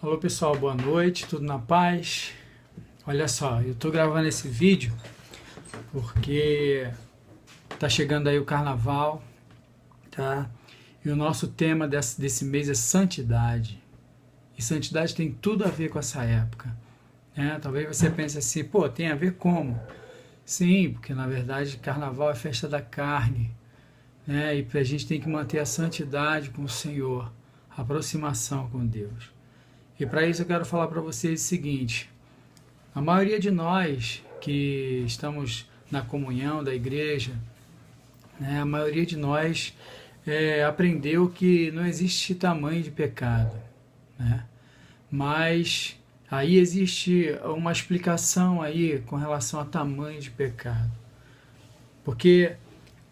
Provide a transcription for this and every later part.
Alô pessoal, boa noite, tudo na paz? Olha só, eu tô gravando esse vídeo porque tá chegando aí o carnaval, tá? E o nosso tema desse mês é santidade. E santidade tem tudo a ver com essa época, né? Talvez você pense assim, pô, tem a ver como? Sim, porque na verdade carnaval é festa da carne, né? E a gente tem que manter a santidade com o Senhor, a aproximação com Deus. E para isso eu quero falar para vocês o seguinte: a maioria de nós que estamos na comunhão da igreja, né, a maioria de nós aprendeu que não existe tamanho de pecado, né? Mas aí existe uma explicação aí com relação a tamanho de pecado. Porque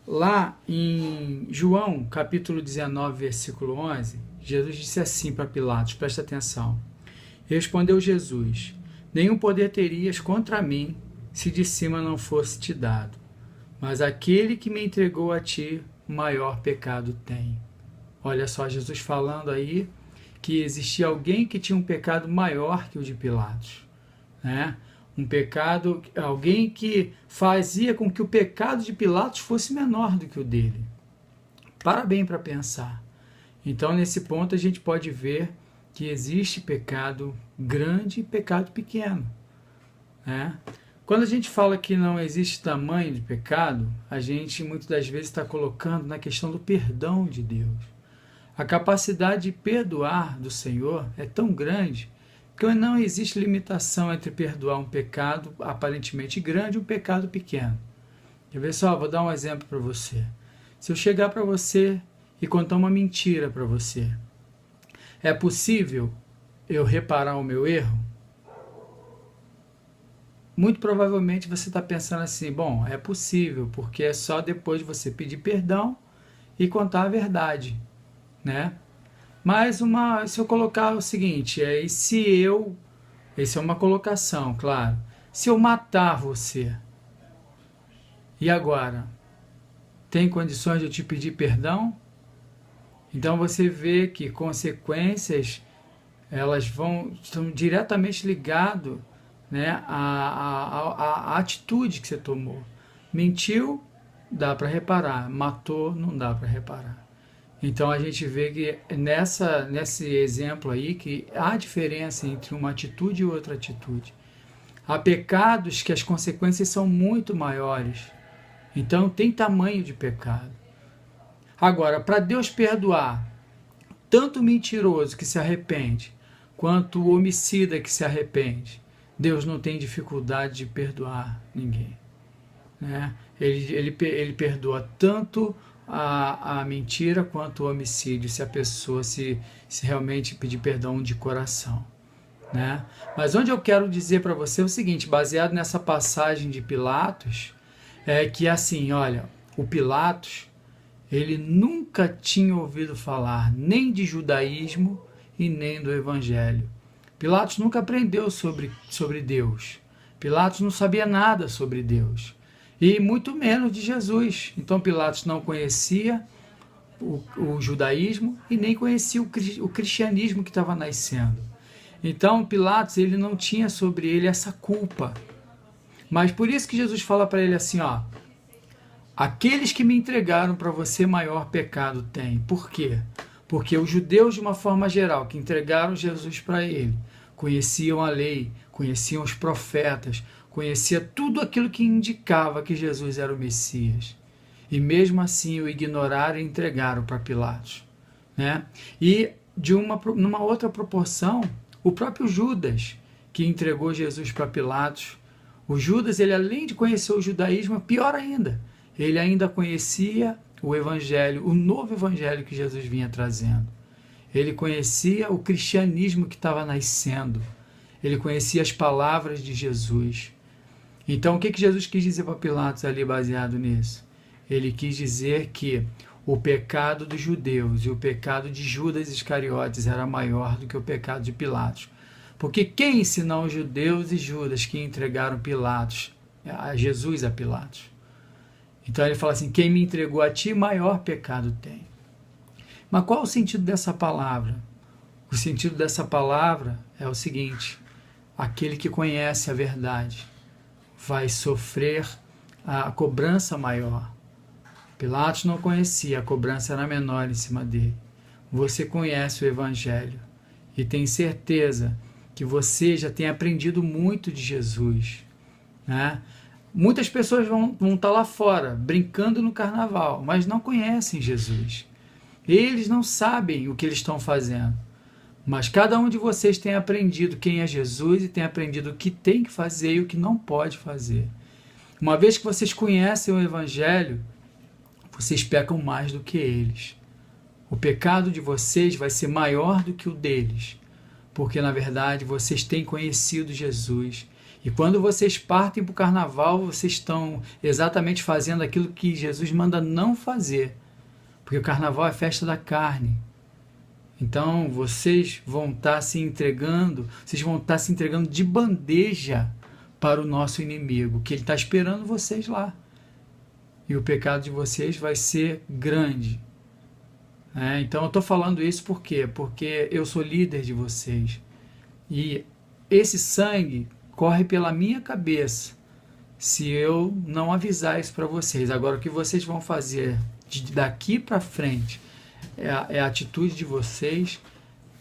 lá em João, capítulo 19, versículo 11, Jesus disse assim para Pilatos, presta atenção. Respondeu Jesus: nenhum poder terias contra mim, se de cima não fosse te dado. Mas aquele que me entregou a ti, maior pecado tem. Olha só, Jesus falando aí que existia alguém que tinha um pecado maior que o de Pilatos, né? Um pecado, alguém que fazia com que o pecado de Pilatos fosse menor do que o dele. Para bem para pensar. Então, nesse ponto, a gente pode ver que existe pecado grande e pecado pequeno, né? Quando a gente fala que não existe tamanho de pecado, a gente muitas das vezes está colocando na questão do perdão de Deus. A capacidade de perdoar do Senhor é tão grande que não existe limitação entre perdoar um pecado aparentemente grande e um pecado pequeno. Quer ver só? Vou dar um exemplo para você. Se eu chegar para você e contar uma mentira para você, é possível eu reparar o meu erro? Muito provavelmente você está pensando assim, bom, é possível, porque é só depois de você pedir perdão e contar a verdade, né? Mas se eu colocar o seguinte, essa é uma colocação, claro, se eu matar você, e agora? Tem condições de eu te pedir perdão? Então você vê que consequências, elas estão diretamente ligadas, né, à atitude que você tomou. Mentiu, dá para reparar. Matou, não dá para reparar. Então a gente vê que nesse exemplo aí que há diferença entre uma atitude e outra atitude. Há pecados que as consequências são muito maiores. Então tem tamanho de pecado. Agora, para Deus perdoar tanto o mentiroso que se arrepende, quanto o homicida que se arrepende, Deus não tem dificuldade de perdoar ninguém, né? Ele perdoa tanto a mentira quanto o homicídio, se a pessoa se realmente pedir perdão de coração, né? Mas onde eu quero dizer para você é o seguinte, baseado nessa passagem de Pilatos, é que assim, olha, o Pilatos, ele nunca tinha ouvido falar nem de judaísmo e nem do evangelho. Pilatos nunca aprendeu sobre Deus. Pilatos não sabia nada sobre Deus. E muito menos de Jesus. Então Pilatos não conhecia o judaísmo e nem conhecia o cristianismo que estava nascendo. Então Pilatos, ele não tinha sobre ele essa culpa. Mas por isso que Jesus fala para ele assim, ó, aqueles que me entregaram para você, maior pecado têm. Por quê? Porque os judeus, de uma forma geral, que entregaram Jesus para ele, conheciam a lei, conheciam os profetas, conhecia tudo aquilo que indicava que Jesus era o Messias. E mesmo assim o ignoraram e entregaram para Pilatos, né? E numa outra proporção, o próprio Judas, que entregou Jesus para Pilatos, o Judas, ele além de conhecer o judaísmo, pior ainda, ele ainda conhecia o evangelho, o novo evangelho que Jesus vinha trazendo. Ele conhecia o cristianismo que estava nascendo. Ele conhecia as palavras de Jesus. Então, o que Jesus quis dizer para Pilatos ali baseado nisso? Ele quis dizer que o pecado dos judeus e o pecado de Judas Iscariotes era maior do que o pecado de Pilatos. Porque quem senão os judeus e Judas que entregaram Jesus a Pilatos? Então ele fala assim, quem me entregou a ti, maior pecado tem. Mas qual o sentido dessa palavra? O sentido dessa palavra é o seguinte: aquele que conhece a verdade vai sofrer a cobrança maior. Pilatos não conhecia, a cobrança era menor em cima dele. Você conhece o Evangelho e tem certeza que você já tem aprendido muito de Jesus, né? Muitas pessoas vão estar lá fora, brincando no carnaval, mas não conhecem Jesus. Eles não sabem o que eles estão fazendo. Mas cada um de vocês tem aprendido quem é Jesus e tem aprendido o que tem que fazer e o que não pode fazer. Uma vez que vocês conhecem o Evangelho, vocês pecam mais do que eles. O pecado de vocês vai ser maior do que o deles, porque na verdade vocês têm conhecido Jesus. E quando vocês partem para o carnaval, vocês estão exatamente fazendo aquilo que Jesus manda não fazer, porque o carnaval é festa da carne. Então vocês vão estar se entregando, de bandeja para o nosso inimigo, que ele está esperando vocês lá. E o pecado de vocês vai ser grande. Então eu estou falando isso por quê? Porque eu sou líder de vocês. E esse sangue corre pela minha cabeça se eu não avisar isso para vocês. Agora, o que vocês vão fazer daqui para frente é a atitude de vocês,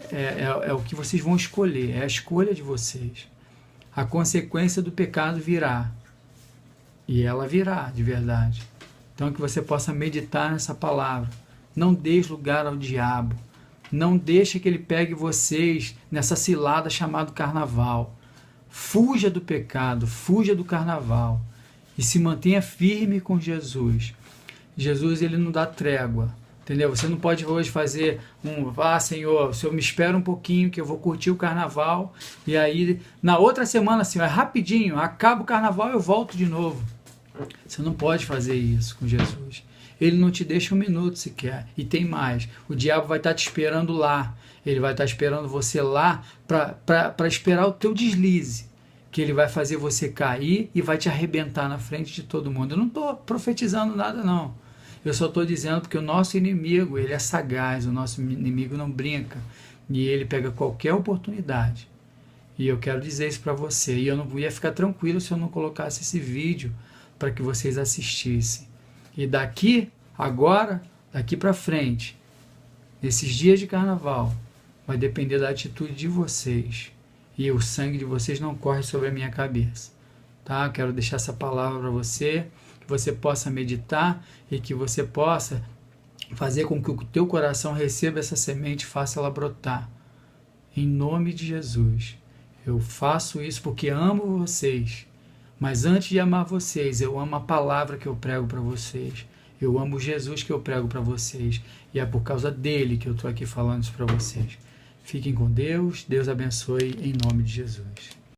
é o que vocês vão escolher, é a escolha de vocês. A consequência do pecado virá. E ela virá, de verdade. Então, que você possa meditar nessa palavra. Não deixe lugar ao diabo. Não deixe que ele pegue vocês nessa cilada chamada carnaval. Fuja do pecado, fuja do carnaval. E se mantenha firme com Jesus. Jesus, ele não dá trégua. Entendeu? Você não pode hoje fazer Senhor, o Senhor me espera um pouquinho que eu vou curtir o carnaval. E aí, na outra semana, Senhor, rapidinho, acaba o carnaval e eu volto de novo. Você não pode fazer isso com Jesus. Ele não te deixa um minuto sequer. E tem mais. O diabo vai estar te esperando lá. Ele vai estar esperando você lá para esperar o teu deslize. Que ele vai fazer você cair e vai te arrebentar na frente de todo mundo. Eu não estou profetizando nada, não. Eu só estou dizendo porque o nosso inimigo, ele é sagaz. O nosso inimigo não brinca. E ele pega qualquer oportunidade. E eu quero dizer isso para você. E eu não ia ficar tranquilo se eu não colocasse esse vídeo para que vocês assistissem. E daqui para frente, nesses dias de carnaval, vai depender da atitude de vocês. E o sangue de vocês não corre sobre a minha cabeça. Tá? Quero deixar essa palavra para você, que você possa meditar e que você possa fazer com que o teu coração receba essa semente e faça ela brotar. Em nome de Jesus. Eu faço isso porque amo vocês. Mas antes de amar vocês, eu amo a palavra que eu prego para vocês. Eu amo Jesus que eu prego para vocês. E é por causa dele que eu estou aqui falando isso para vocês. Fiquem com Deus. Deus abençoe em nome de Jesus.